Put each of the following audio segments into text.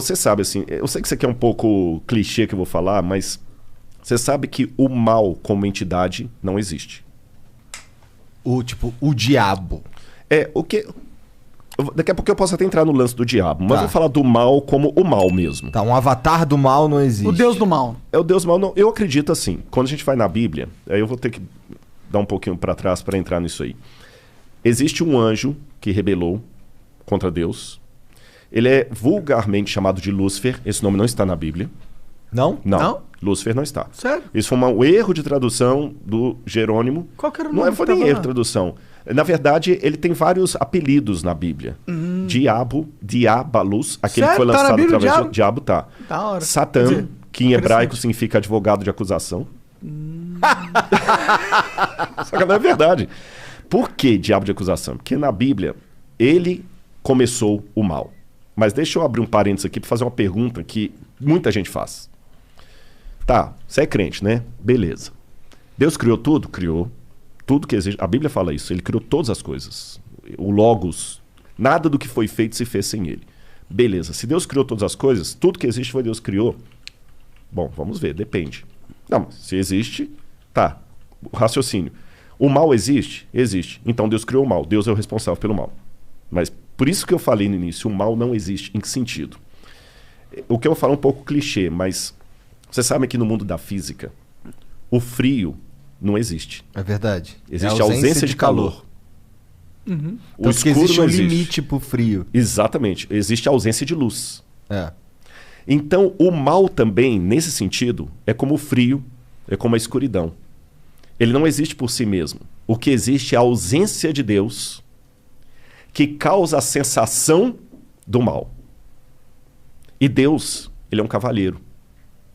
Você sabe, assim, eu sei que isso aqui é um pouco clichê que eu vou falar, mas você sabe que o mal como entidade não existe. O diabo. O que... Daqui a pouco eu posso até entrar no lance do diabo, mas Tá. vou falar do mal como o mal mesmo. Tá, um avatar do mal não existe. O deus do mal. É o Deus mal, não. Eu acredito assim. Quando a gente vai na Bíblia, aí eu vou ter que dar um pouquinho para trás para entrar nisso aí. Existe um anjo que rebelou contra Deus. Ele é vulgarmente chamado de Lúcifer. Esse nome não está na Bíblia. Não? Não? Lúcifer não está. Sério? Isso foi um erro de tradução do Jerônimo. Qual que era o Não nome foi que nem tava erro lá? de tradução. Na verdade, ele tem vários apelidos na Bíblia. Diabo, Diabalus, aquele que foi Sério? Tá na lançado Bíblia, através diabo? de Diabo, tá. Da hora. Satã, Quer dizer, que em hebraico interessante. significa advogado de acusação. Só que não é verdade. Por que diabo de acusação? Porque na Bíblia, ele começou o mal. Mas deixa eu abrir um parênteses aqui para fazer uma pergunta que muita gente faz. Tá, você é crente, né? Beleza. Deus criou tudo? Criou. Tudo que existe. A Bíblia fala isso. Ele criou todas as coisas. O Logos. Nada do que foi feito se fez sem ele. Beleza. Se Deus criou todas as coisas, tudo que existe foi Deus criou. Bom, vamos ver. Depende. Não, se existe, tá. O raciocínio. O mal existe? Existe. Então Deus criou o mal. Deus é o responsável pelo mal. Mas por isso que eu falei no início, o mal não existe. Em que sentido? O que eu vou falar é um pouco clichê, mas você sabe que no mundo da física, o frio não existe. É verdade. Existe a ausência de calor. O Tanto que escuro existe não um existe. limite pro frio. Exatamente. Existe a ausência de luz. É. Então, o mal também, nesse sentido, é como o frio, é como a escuridão. Ele não existe por si mesmo. O que existe é a ausência de Deus que causa a sensação do mal. E Deus, ele é um cavalheiro.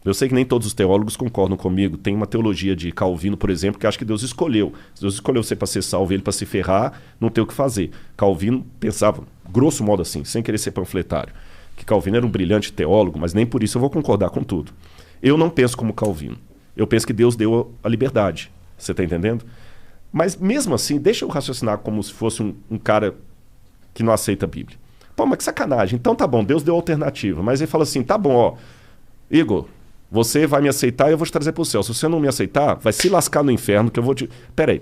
Eu sei que nem todos os teólogos concordam comigo. Tem uma teologia de Calvino, por exemplo, que acha que Deus escolheu. Deus escolheu você para ser salvo, ele para se ferrar, não tem o que fazer. Calvino pensava, grosso modo assim, sem querer ser panfletário, que Calvino era um brilhante teólogo, mas nem por isso eu vou concordar com tudo. Eu não penso como Calvino. Eu penso que Deus deu a liberdade. Você está entendendo? Mas mesmo assim, deixa eu raciocinar como se fosse um cara que não aceita a Bíblia. Pô, mas que sacanagem. Então tá bom, Deus deu alternativa. Mas ele fala assim, tá bom, ó, Igor, você vai me aceitar e eu vou te trazer pro céu. Se você não me aceitar, vai se lascar no inferno que eu vou te... Peraí.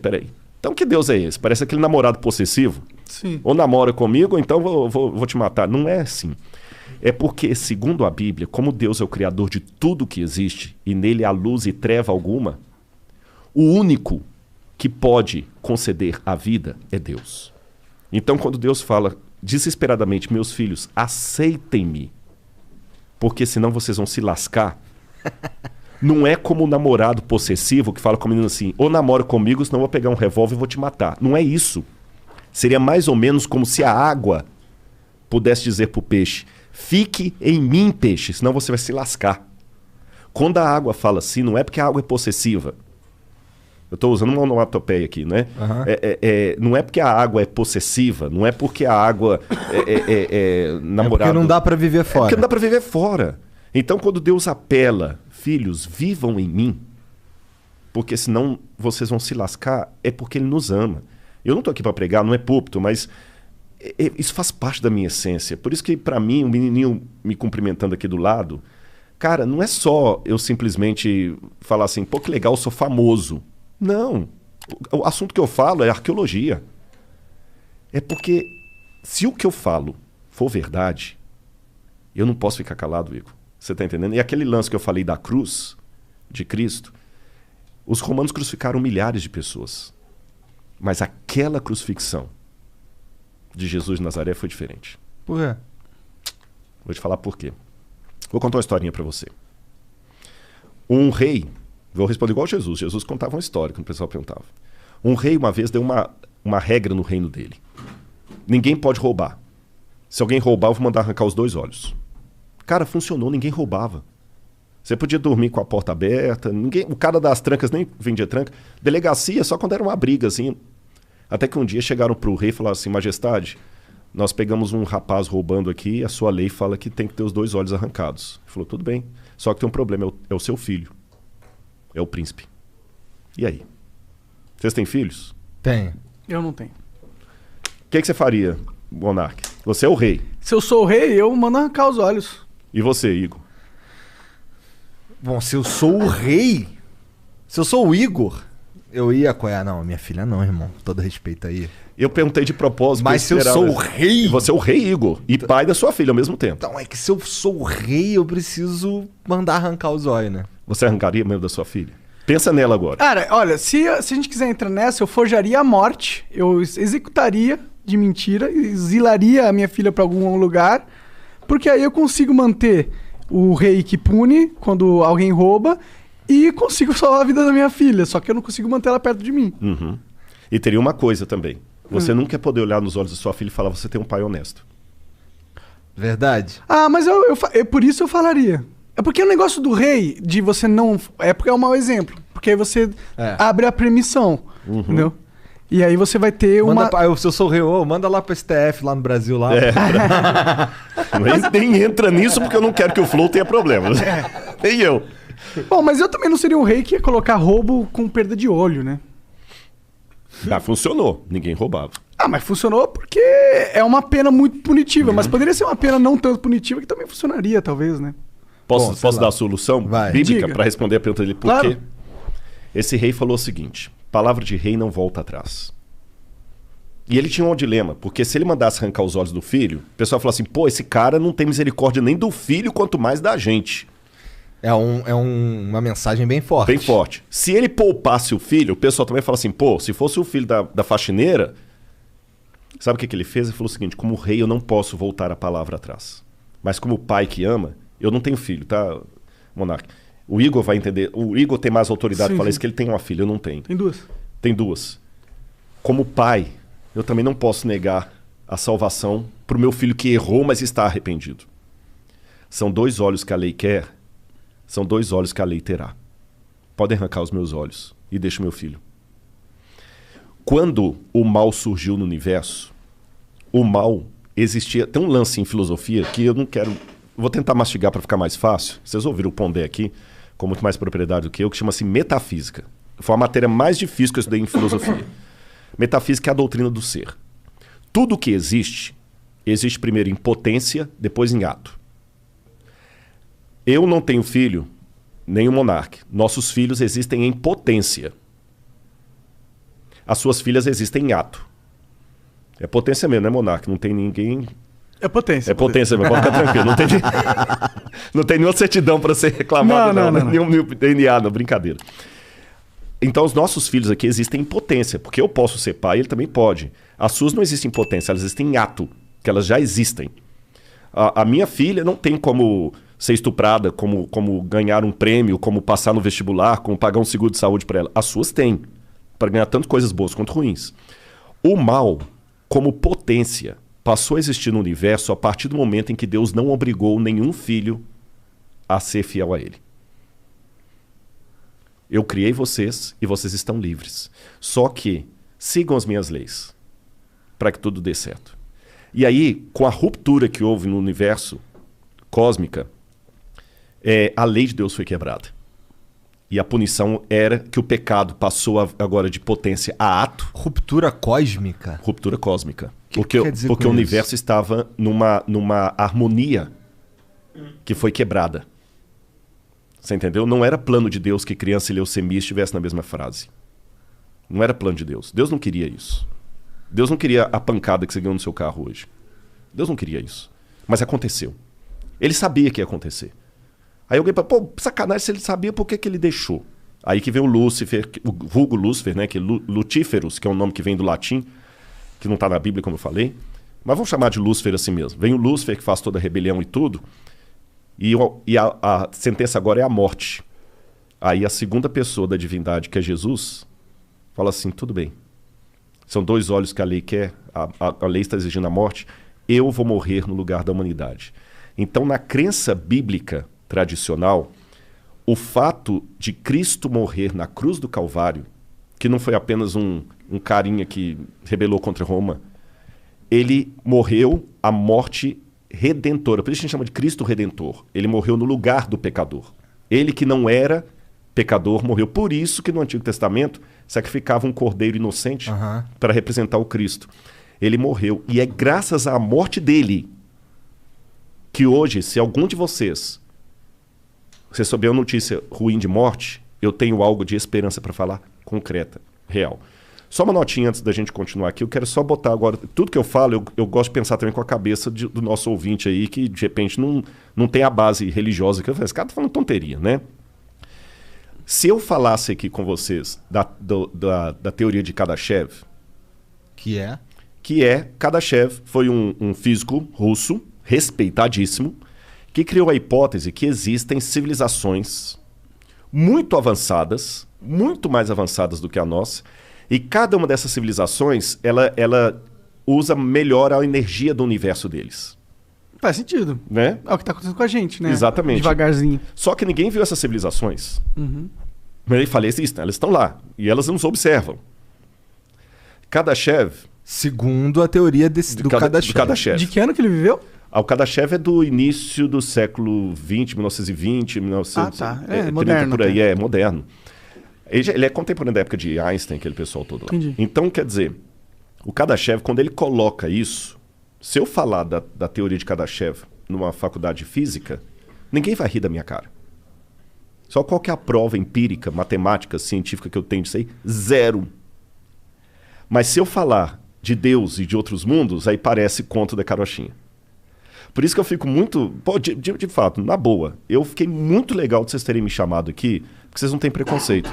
Então que Deus é esse? Parece aquele namorado possessivo. Sim. Ou namora comigo, ou então vou te matar. Não é assim. É porque, segundo a Bíblia, como Deus é o criador de tudo que existe, e nele há luz e treva alguma, o único que pode conceder a vida é Deus. Então, quando Deus fala desesperadamente, meus filhos, aceitem-me, porque senão vocês vão se lascar, não é como o namorado possessivo que fala com o menino assim, ou namora comigo, senão eu vou pegar um revólver e vou te matar. Não é isso. Seria mais ou menos como se a água pudesse dizer para o peixe, fique em mim, peixe, senão você vai se lascar. Quando a água fala assim, não é porque a água é possessiva. Eu estou usando uma onomatopeia aqui, né? Não é porque a água é possessiva, não é porque a água é namorado. É porque não dá pra viver É fora. porque não dá para viver fora. Então, quando Deus apela, filhos, vivam em mim, porque senão vocês vão se lascar, é porque Ele nos ama. Eu não estou aqui para pregar, não é púlpito, mas isso faz parte da minha essência. Por isso que, para mim, o menininho me cumprimentando aqui do lado, cara, não é só eu simplesmente falar assim, pô, que legal, eu sou famoso. Não. O assunto que eu falo é arqueologia. É porque se o que eu falo for verdade, eu não posso ficar calado, Igor. Você está entendendo? E aquele lance que eu falei da cruz de Cristo, os romanos crucificaram milhares de pessoas. Mas aquela crucifixão de Jesus de Nazaré foi diferente. Por quê? Vou te falar por quê. Vou contar uma historinha para você. Um rei, vou responder igual Jesus. Jesus contava uma história, quando o pessoal perguntava. Um rei uma vez deu uma regra no reino dele. Ninguém pode roubar. Se alguém roubar, eu vou mandar arrancar os 2 olhos. Cara, funcionou, ninguém roubava. Você podia dormir com a porta aberta, o cara das trancas nem vendia tranca. Delegacia só quando era uma briga, assim. Até que um dia chegaram pro rei e falaram assim, majestade, nós pegamos um rapaz roubando aqui, a sua lei fala que tem que ter os 2 olhos arrancados. Ele falou, tudo bem, só que tem um problema, é o seu filho. É o príncipe. E aí? Vocês têm filhos? Tenho. Eu não tenho. O que você faria, monarca? Você é o rei. Se eu sou o rei, eu mando arrancar os olhos. E você, Igor? Bom, se eu sou o rei, se eu sou o Igor, eu ia apoiar. Não, minha filha não, irmão. Todo respeito aí. Eu perguntei de propósito. Mas se eu sou o rei... Você é o rei, Igor. E pai da sua filha ao mesmo tempo. Então, é que se eu sou o rei, eu preciso mandar arrancar os olhos, né? Você arrancaria mesmo da sua filha? Pensa nela agora. Cara, olha, se a gente quiser entrar nessa, eu forjaria a morte, eu executaria de mentira, exilaria a minha filha pra algum lugar, porque aí eu consigo manter o rei que pune quando alguém rouba e consigo salvar a vida da minha filha, só que eu não consigo manter ela perto de mim. Uhum. E teria uma coisa também. Você nunca ia poder olhar nos olhos da sua filha e falar, você tem um pai honesto. Verdade? Ah, mas por isso eu falaria. É porque o negócio do rei, de você não... É porque é um mau exemplo. Porque aí você abre a permissão, entendeu? E aí você vai ter uma... Se eu sou o rei, manda lá pro STF, lá no Brasil. Lá. Nem entra nisso porque eu não quero que o Flow tenha problemas. Nem eu. Bom, mas eu também não seria um rei que ia colocar roubo com perda de olho, né? Ah, funcionou. Ninguém roubava. Ah, mas funcionou porque é uma pena muito punitiva. Mas poderia ser uma pena não tanto punitiva que também funcionaria, talvez, né? Posso dar a solução bíblica para responder a pergunta dele? Por quê? Esse rei falou o seguinte: palavra de rei não volta atrás. E ele tinha um dilema, porque se ele mandasse arrancar os olhos do filho, o pessoal falou assim, pô, esse cara não tem misericórdia nem do filho, quanto mais da gente. É uma mensagem bem forte. Bem forte. Se ele poupasse o filho, o pessoal também fala assim, pô, se fosse o filho da faxineira, sabe o que ele fez? Ele falou o seguinte, como rei eu não posso voltar a palavra atrás. Mas como pai que ama, eu não tenho filho, tá, Monarca? O Igor vai entender, o Igor tem mais autoridade para falar isso, que ele tem uma filha, eu não tenho. Tem duas. Tem duas. Como pai, eu também não posso negar a salvação para o meu filho que errou, mas está arrependido. São 2 olhos que a lei quer, são 2 olhos que a lei terá. Podem arrancar os meus olhos e deixa o meu filho. Quando o mal surgiu no universo, o mal existia... Tem um lance em filosofia que eu não quero... Vou tentar mastigar para ficar mais fácil. Vocês ouviram o Pondé aqui, com muito mais propriedade do que eu, que chama-se metafísica. Foi a matéria mais difícil que eu estudei em filosofia. Metafísica é a doutrina do ser. Tudo que existe primeiro em potência, depois em ato. Eu não tenho filho, nem o Monark. Nossos filhos existem em potência. As suas filhas existem em ato. É potência mesmo, né, Monark? Não tem ninguém... É potência. É potência mesmo, pode ficar tranquilo. Não tem nenhuma certidão para ser reclamado, não. Nenhum DNA, não, brincadeira. Então, os nossos filhos aqui existem em potência, porque eu posso ser pai, ele também pode. As suas não existem em potência, elas existem em ato, que elas já existem. A minha filha não tem como ser estuprada, como ganhar um prêmio, como passar no vestibular, como pagar um seguro de saúde para ela. As suas têm, para ganhar tanto coisas boas quanto ruins. O mal, como potência, passou a existir no universo a partir do momento em que Deus não obrigou nenhum filho a ser fiel a ele. Eu criei vocês e vocês estão livres. Só que sigam as minhas leis para que tudo dê certo. E aí, com a ruptura que houve no universo cósmica, a lei de Deus foi quebrada. E a punição era que o pecado passou agora de potência a ato. Ruptura cósmica? Ruptura cósmica. Que quer dizer porque o universo estava numa harmonia que foi quebrada. Você entendeu? Não era plano de Deus que criança e leucemia estivessem na mesma frase. Não era plano de Deus. Deus não queria isso. Deus não queria a pancada que você ganhou no seu carro hoje. Deus não queria isso. Mas aconteceu. Ele sabia que ia acontecer. Aí alguém fala, pô, sacanagem, se ele sabia, por que ele deixou? Aí que vem o Lúcifer, o vulgo Lúcifer, né? Que é Lutíferus, que é um nome que vem do latim, que não está na Bíblia, como eu falei. Mas vamos chamar de Lúcifer assim mesmo. Vem o Lúcifer, que faz toda a rebelião e tudo. E a sentença agora é a morte. Aí a segunda pessoa da divindade, que é Jesus, fala assim, tudo bem. São 2 olhos que a lei quer, a lei está exigindo a morte, eu vou morrer no lugar da humanidade. Então, na crença bíblica tradicional, o fato de Cristo morrer na cruz do Calvário, que não foi apenas um carinha que rebelou contra Roma, ele morreu a morte redentora. Por isso a gente chama de Cristo Redentor. Ele morreu no lugar do pecador. Ele que não era pecador morreu. Por isso que no Antigo Testamento sacrificava um cordeiro inocente para representar o Cristo. Ele morreu. E é graças à morte dele que hoje, se algum de vocês receber uma notícia ruim de morte, eu tenho algo de esperança para falar concreta, real. Só uma notinha antes da gente continuar aqui. Eu quero só botar agora... Tudo que eu falo, eu gosto de pensar também com a cabeça do nosso ouvinte aí, que de repente não tem a base religiosa. Que eu falei, esse cara tá falando tonteria, né? Se eu falasse aqui com vocês da teoria de Kardashev... Que é? Kardashev foi um físico russo, respeitadíssimo, que criou a hipótese que existem civilizações muito avançadas, muito mais avançadas do que a nossa, e cada uma dessas civilizações, ela usa melhor a energia do universo deles. Faz sentido. Né? É o que tá acontecendo com a gente, né? Exatamente. Devagarzinho. Só que ninguém viu essas civilizações. Uhum. Mas ele fala, existem, elas estão lá, e elas nos observam. Kardashev... Segundo a teoria do Kardashev. De que ano que ele viveu? O Kardashev é do início do século XX, 1920, 1930, tá. É moderno. Por aí, é moderno. Ele é contemporâneo da época de Einstein, aquele pessoal todo lá. Entendi. Então, quer dizer, o Kardashev, quando ele coloca isso, se eu falar da teoria de Kardashev numa faculdade de física, ninguém vai rir da minha cara. Só qual que é a prova empírica, matemática, científica que eu tenho disso aí? Zero. Mas se eu falar de Deus e de outros mundos, aí parece conto da carochinha. Por isso que eu fico muito... Pô, de fato, na boa, eu fiquei muito legal de vocês terem me chamado aqui, porque vocês não têm preconceito.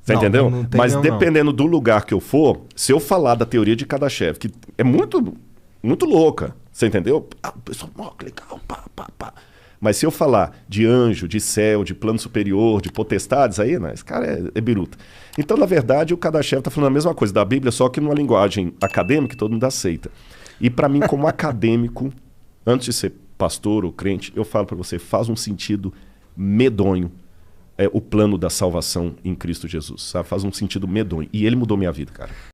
Você entendeu? Não tem, mas não, dependendo do lugar que eu for, se eu falar da teoria de Kardashev, que é muito, muito louca, você entendeu? Ah, o pessoal, que legal, pá. Mas se eu falar de anjo, de céu, de plano superior, de potestades, aí, né, esse cara é biruta. Então, na verdade, o Kardashev está falando a mesma coisa da Bíblia, só que numa linguagem acadêmica que todo mundo aceita. E para mim, como acadêmico, antes de ser pastor ou crente, eu falo para você, faz um sentido medonho o plano da salvação em Cristo Jesus, sabe? Faz um sentido medonho. E ele mudou minha vida, cara.